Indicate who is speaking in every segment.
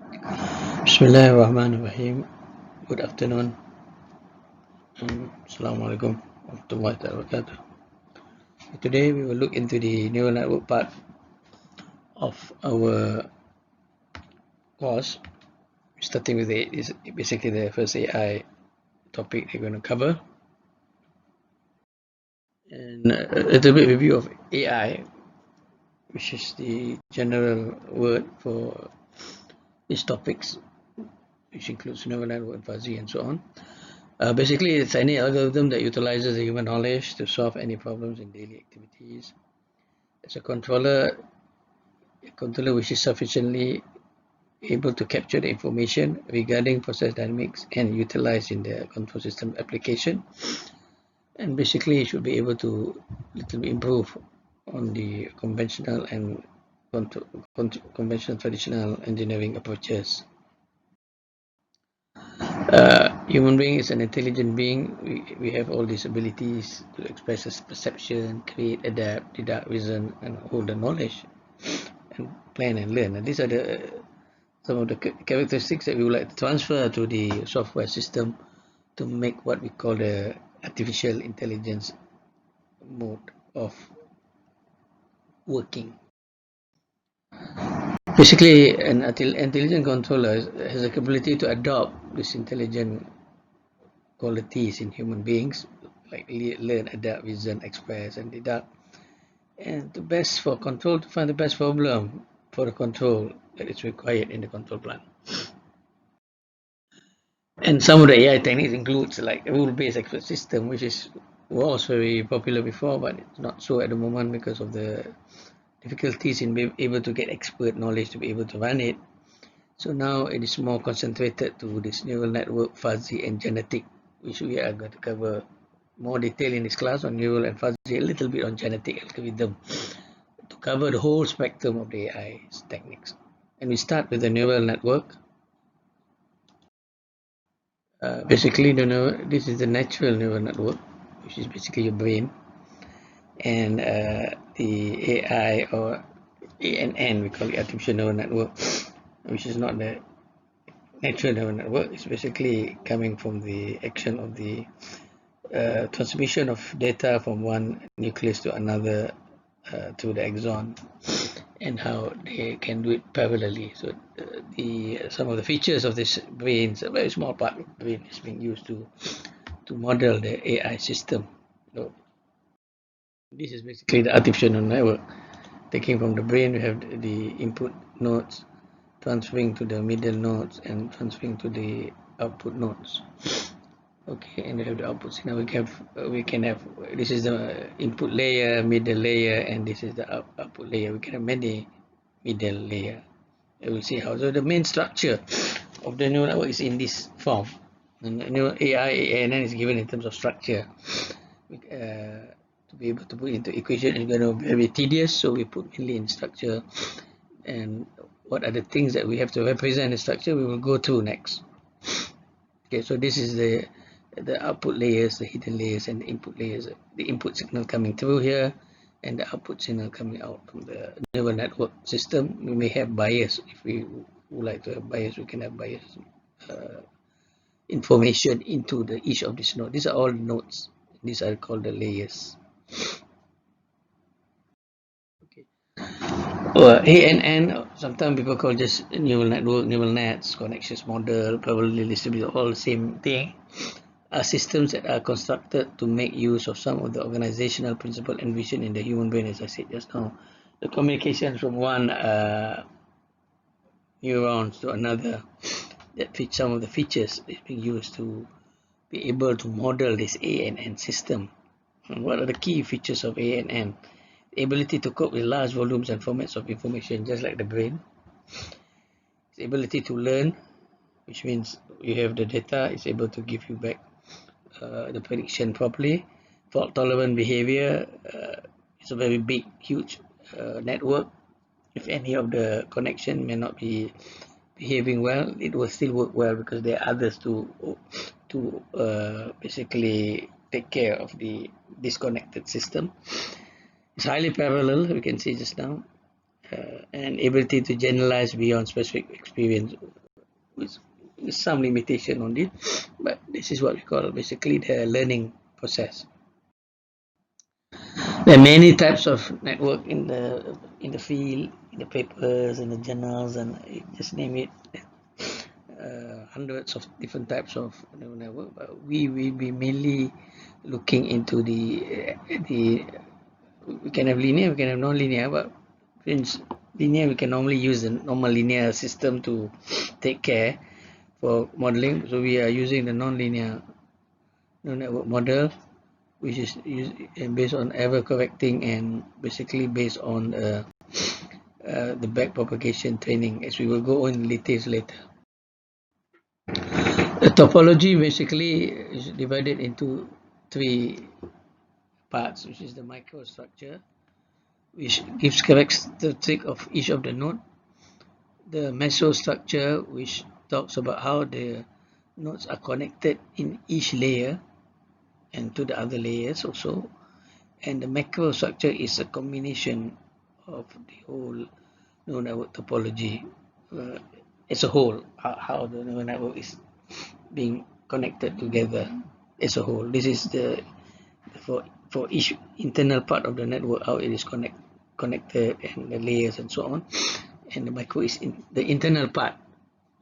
Speaker 1: Bismillahirrahmanirrahim. Good afternoon. Assalamualaikum warahmatullahi wabarakatuh. Today we will look into the neural network part of our course, starting with is basically the first AI topic we're going to cover, and a little bit review of AI, which is the general word for these topics, which includes neural network, fuzzy, and so on. Basically, it's any algorithm that utilizes the human knowledge to solve any problems in daily activities. As a controller which is sufficiently able to capture the information regarding process dynamics and utilize in the control system application. And basically, it should be able to little bit improve on the conventional and conventional traditional engineering approaches. Human being is an intelligent being. We have all these abilities to express as perception, create, adapt, deduct, reason, and hold the knowledge, and plan and learn. And these are some of the characteristics that we would like to transfer to the software system to make what we call the artificial intelligence mode of working. Basically, an intelligent controller has the ability to adopt these intelligent qualities in human beings, like learn, adapt, reason, express, and deduct, and the best for control to find the best problem for the control that is required in the control plan. And some of the AI techniques includes like a rule-based expert system, which was very popular before, but it's not so at the moment because of the difficulties in being able to get expert knowledge to be able to run it. So now it is more concentrated to this neural network, fuzzy, and genetic, which we are going to cover more detail in this class on neural and fuzzy, a little bit on genetic algorithm to cover the whole spectrum of the AI techniques. And we start with the neural network. Basically, this is the natural neural network, which is basically your brain, and the AI or ANN, we call it artificial neural network, which is not the natural neural network. It's basically coming from the action of the transmission of data from one nucleus to another through the axon, and how they can do it parallelly. So some of the features of this brain, a very small part of the brain, is being used to model the AI system. So this is basically the artificial neural network. Taking from the brain, we have the input nodes, transferring to the middle nodes, and transferring to the output nodes. Okay, and we have the outputs. Now we can have this is the input layer, middle layer, and this is the output layer. We can have many middle layer. And we'll see how. So the main structure of the neural network is in this form. And the neural AI ANN is given in terms of structure. To be able to put into equation is going to be very tedious, so we put mainly in structure. And what are the things that we have to represent the structure? We will go through next. Okay, so this is the output layers, the hidden layers, and the input layers. The input signal coming through here, and the output signal coming out from the neural network system. We may have bias. If we would like to have bias, we can have bias information into each of these nodes. These are all nodes. These are called the layers. Okay. ANN, sometimes people call just neural network, neural nets, connections model, probably distributed, all the same thing. Are systems that are constructed to make use of some of the organizational principle envisioned in the human brain, as I said just now. The communication from one neurons to another that fit some of the features is being used to be able to model this ANN system. And what are the key features of ANN? The ability to cope with large volumes and formats of information, just like the brain. The ability to learn, which means you have the data, it's able to give you back the prediction properly. Fault tolerant behavior is a very big, huge network. If any of the connection may not be behaving well, it will still work well because there are others to basically take care of the disconnected system. It's highly parallel, we can see just now, and ability to generalize beyond specific experience with some limitation on it, but this is what we call basically the learning process. There are many types of network in the field, in the papers, in the journals, and just name it. Hundreds of different types of network, but we will be mainly looking into the we can have linear, we can have non-linear, but since linear, we can normally use the normal linear system to take care for modeling. So we are using the non-linear network model, which is based on ever correcting and basically based on the back propagation training, as we will go on details later. The topology basically is divided into three parts, which is the microstructure, which gives characteristic of each of the node, the mesostructure, which talks about how the nodes are connected in each layer and to the other layers also, and the macrostructure is a combination of the whole neural network topology as a whole, how the neural network is being connected together as a whole. This is the for each internal part of the network, how it is connected and the layers and so on, and the micro is in the internal part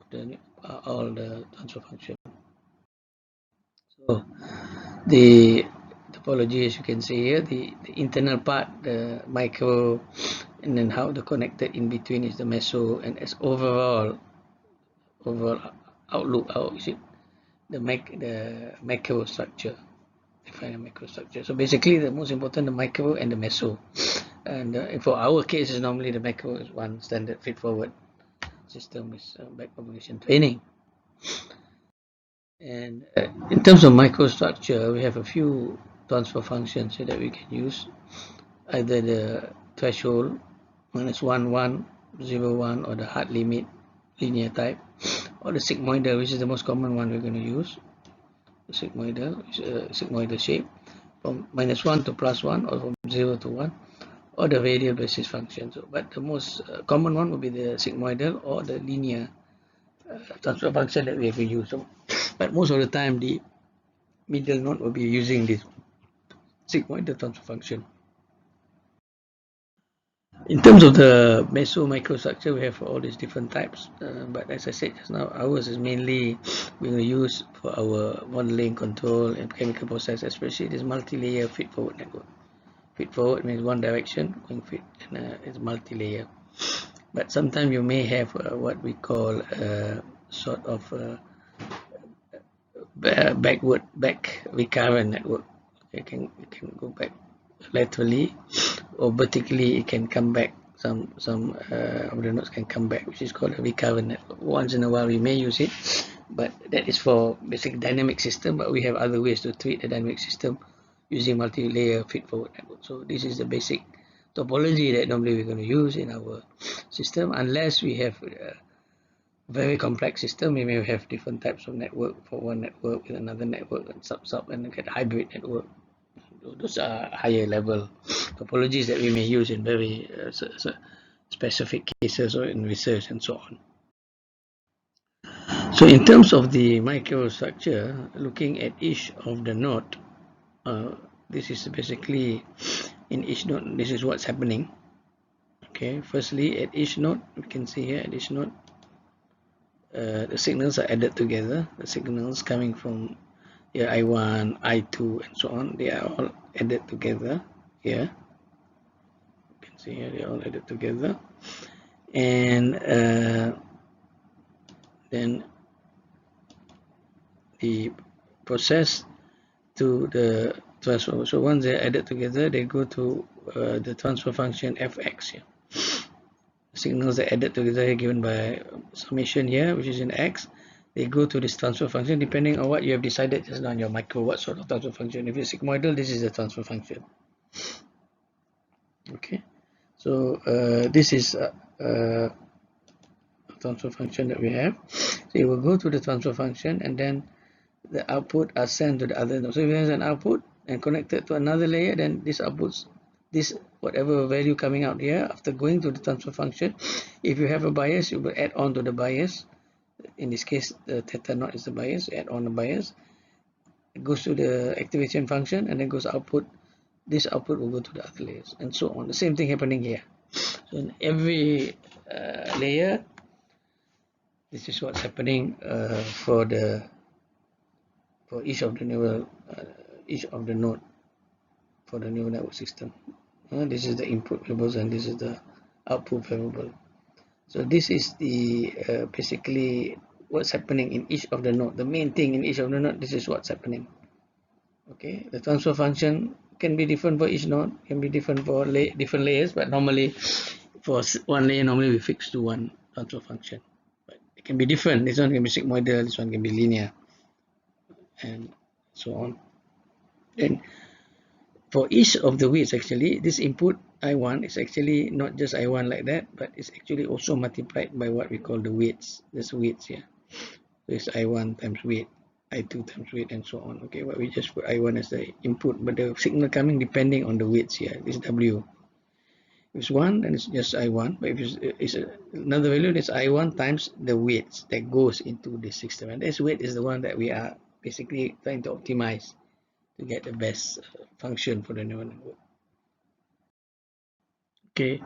Speaker 1: of the all the transfer function. So the topology, as you can see here, the internal part, the micro, and then how the connected in between is the meso, and as overall outlook, how is it the macro structure, define a microstructure. So basically the most important, the micro and the meso, and for our case is normally the macro is one standard feedforward system with back propagation training. And in terms of microstructure, we have a few transfer functions that we can use, either the threshold -1, 1, 0, 1, or the hard limit linear type, or the sigmoidal, which is the most common one we're going to use. The sigmoidal is a sigmoidal shape from -1 to +1, or from 0 to 1, or the radial basis function. So, but the most common one will be the sigmoidal or the linear transfer function that we have to use. So, but most of the time, the middle node will be using this sigmoidal transfer function. In terms of the meso microstructure, we have all these different types, but as I said just now, ours is mainly we're going to use for our modeling, control, and chemical process, especially this multi-layer feed-forward network. Feed-forward means one direction, going feed, and it's multi-layer. But sometimes you may have what we call sort of back recurrent network. It can go back laterally or vertically. It can come back. Some of the nodes can come back, which is called a recurrent network. Once in a while we may use it, but that is for basic dynamic system. But we have other ways to treat the dynamic system using multi-layer feed-forward network. So this is the basic topology that normally we're going to use in our system, unless we have very complex system. We may have different types of network for one network with another network and sub and get hybrid network. Those are higher level topologies that we may use in very specific cases or in research and so on. So in terms of the microstructure, looking at each of the node, this is basically in each node, this is what's happening. Okay, firstly at each node, we can see here at each node, the signals are added together. The signals coming from here, I1, I2, and so on, they are all added together here. You can see here they are all added together, and then the process to the transfer. So once they're added together, they go to the transfer function fx here. Signals are added together given by summation here, which is in x. They go to this transfer function depending on what you have decided just now in your micro, what sort of transfer function. If it's sigmoidal, this is the transfer function. Okay, so this is a transfer function that we have. So you will go to the transfer function, and then the output are sent to the other node. So if there's an output and connected to another layer, then these outputs this whatever value coming out here, after going to the transfer function, if you have a bias, you will add on to the bias. In this case, the theta naught is the bias, add on the bias. It goes to the activation function and then goes output. This output will go to the other layers and so on. The same thing happening here. So in every layer, this is what's happening for each of the node for the neural network system. This is the input variables and this is the output variable. So this is the basically what's happening in each of the node. The main thing in each of the node, this is what's happening. Okay, the transfer function can be different for each node, can be different for different layers, but normally for one layer, normally we fix to one transfer function. But it can be different. This one can be sigmoidal, this one can be linear, and so on. Then for each of the weights, actually, this input I1 is actually not just I1 like that, but it's actually also multiplied by what we call the weights. There's weights here. So it's I1 times weight, I2 times weight, and so on. Okay, but we just put I1 as the input, but the signal coming depending on the weights here. This W. If it's 1, then it's just I1. But if it's another value, it's I1 times the weights that goes into the system. And this weight is the one that we are basically trying to optimize to get the best function for the neural network. Okay,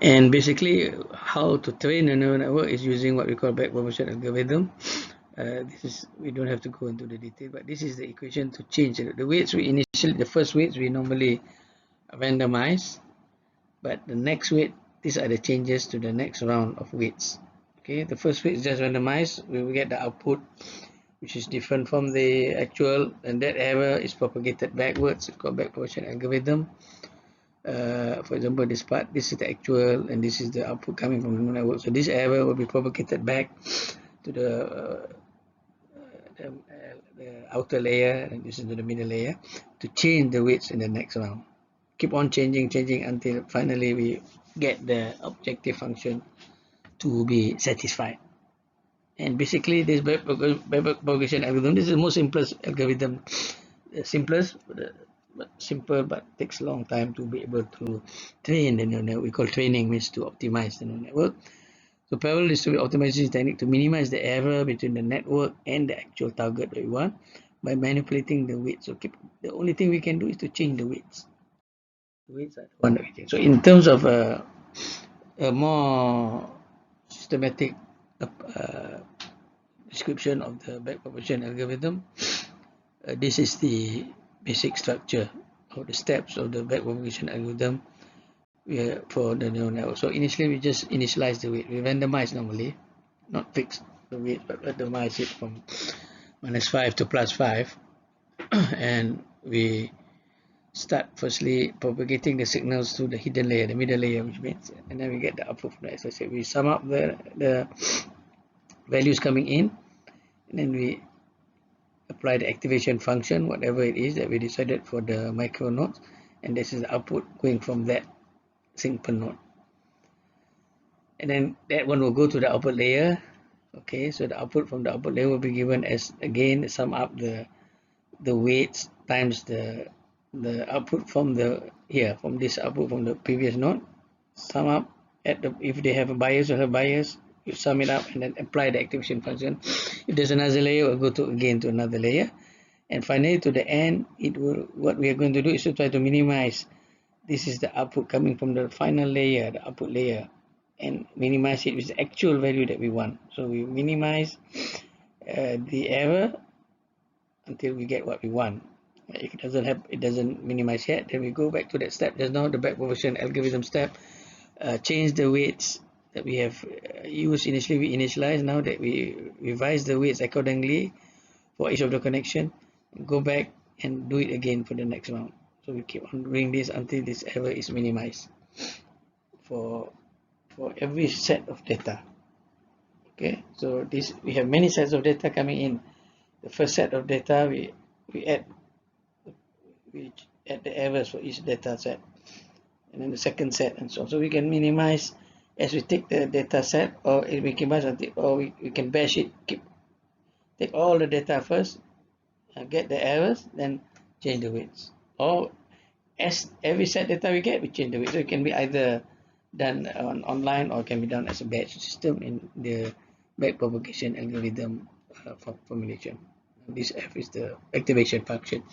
Speaker 1: and basically how to train a neural network is using what we call backpropagation algorithm. This is, we don't have to go into the detail, but this is the equation to change it. The weights we initially, the first weights we normally randomize, but the next weight, these are the changes to the next round of weights. Okay, the first weight is just randomized. We will get the output which is different from the actual, and that error is propagated backwards. It's called backpropagation algorithm. For example, this part, this is the actual and this is the output coming from the neural network. So this error will be propagated back to the outer layer, and this is to the middle layer, to change the weights in the next round. Keep on changing until finally we get the objective function to be satisfied. And basically this backpropagation algorithm, this is the most simplest algorithm, simplest, but simple, but takes a long time to be able to train the neural network. We call training means to optimize the neural network. So parallel distributed optimization technique to minimize the error between the network and the actual target that we want by manipulating the weights. So the only thing we can do is to change the weights. The weights are the one that we change. So in terms of a more systematic description of the backpropagation algorithm, this is the basic structure of the steps of the backpropagation algorithm for the neural network. So initially we just initialize the weight. We randomize normally, not fix the weight, but randomize it from -5 to +5, and we start firstly propagating the signals to the hidden layer, the middle layer, which means, and then we get the output from that. As I said, we sum up the values coming in, and then we apply the activation function, whatever it is that we decided for the micro nodes, and this is the output going from that single node. And then that one will go to the output layer. Okay, so the output from the output layer will be given as, again, sum up the weights times the output from from this output from the previous node, sum up at the, if they have a bias or have bias, you sum it up and then apply the activation function. If there's another layer, we'll go to again to another layer, and finally to the end, it will, what we are going to do is to try to minimize. This is the output coming from the final layer, the output layer, and minimize it with the actual value that we want. So we minimize the error until we get what we want. If it doesn't minimize yet, then we go back to that step just now, the backpropagation algorithm step. Change the weights that we have used initially. We initialize, now that we revise the weights accordingly for each of the connection, go back and do it again for the next round. So we keep on doing this until this error is minimized for every set of data. Okay, so this, we have many sets of data coming in. The first set of data, we add the errors for each data set, and then the second set, and so on. So we can minimize as we take the data set, or we can we can bash it, take all the data first, get the errors, then change the weights. Or as every set data we get, we change the weight. So it can be either done online or can be done as a batch system in the backpropagation algorithm for formulation. This F is the activation function.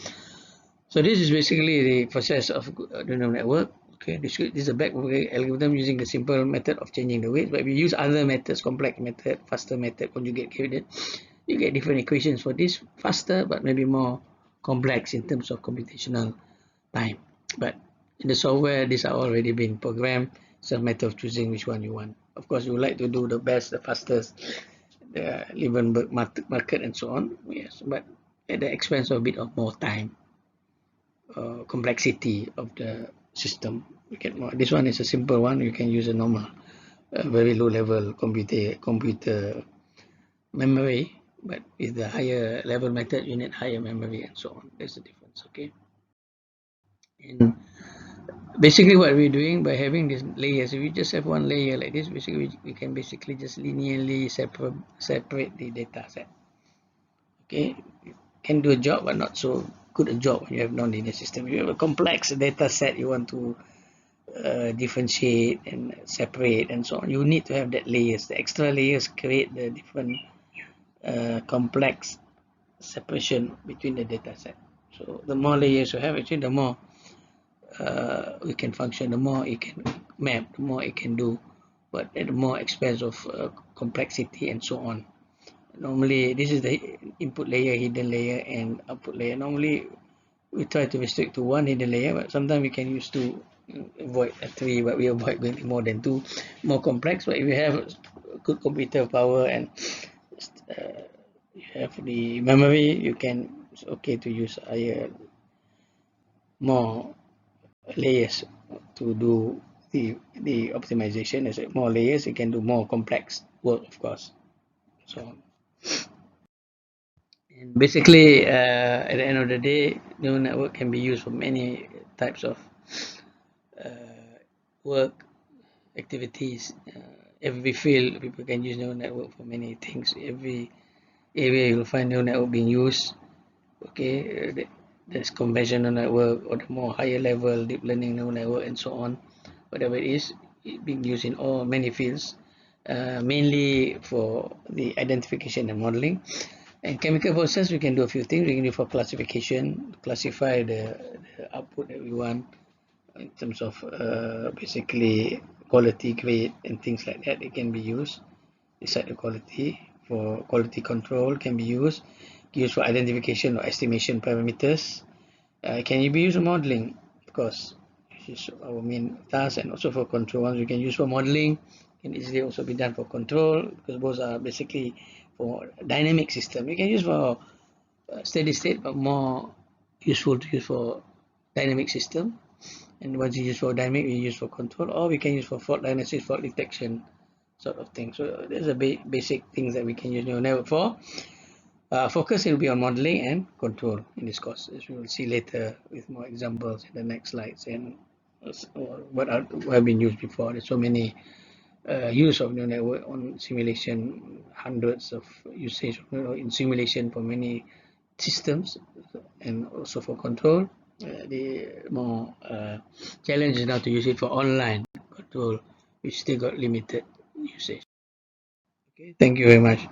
Speaker 1: So this is basically the process of neural network. Okay, this is a backpropagation algorithm using the simple method of changing the weight, but we use other methods, complex method, faster method, conjugate gradient. You get different equations for this, faster but maybe more complex in terms of computational time. But in the software, these are already been programmed. It's a matter of choosing which one you want. Of course, you would like to do the best, the fastest, the Liebenberg market and so on. Yes, but at the expense of a bit of more time, complexity of the system. You get more. This one is a simple one. You can use a normal, very low level computer memory, but with the higher level method, you need higher memory and so on. There's a difference. Okay. And basically what we're doing by having these layers, if we just have one layer like this, basically we can basically just linearly separate the data set. Okay, can do a job but not so good a job when you have non-linear system. If you have a complex data set you want to differentiate and separate and so on, you need to have that layers. The extra layers create the different complex separation between the data set. So the more layers you have, actually the more it can function, the more it can map, the more it can do, but at the more expense of complexity and so on. Normally, this is the input layer, hidden layer, and output layer. Normally, we try to restrict to one hidden layer, but sometimes we can use two, avoid three, but we avoid going more than two, more complex. But if you have good computer power and you have the memory, you can, it's okay to use higher, more layers to do the optimization. As more layers, you can do more complex work, of course. So, and basically, at the end of the day, neural network can be used for many types of work activities. Every field, people can use neural network for many things. Every area you'll find neural network being used. Okay, there's conventional network or the more higher level deep learning neural network and so on. Whatever it is, it being used in all many fields, mainly for the identification and modeling. And chemical process, we can do a few things. We can do for classification, classify the output that we want in terms of basically quality, grade, and things like that. It can be used. Decide the quality. For quality control, can be used for identification or estimation parameters. Can be used for modeling, of course, which is our main task, and also for control. Once we can use for modeling, can easily also be done for control, because both are basically for dynamic system. You can use for steady state, but more useful to use for dynamic system. And once you use for dynamic, we use for control, or we can use for fault diagnosis, fault detection, sort of thing. So there's a basic things that we can use neural network for. Focus will be on modeling and control in this course, as we will see later with more examples in the next slides, and what have been used before. There's so many use of neural network on simulation, hundreds of usage in simulation for many systems, and also for control. The more challenge is now to use it for online control, which still got limited usage. Okay, thank you very much.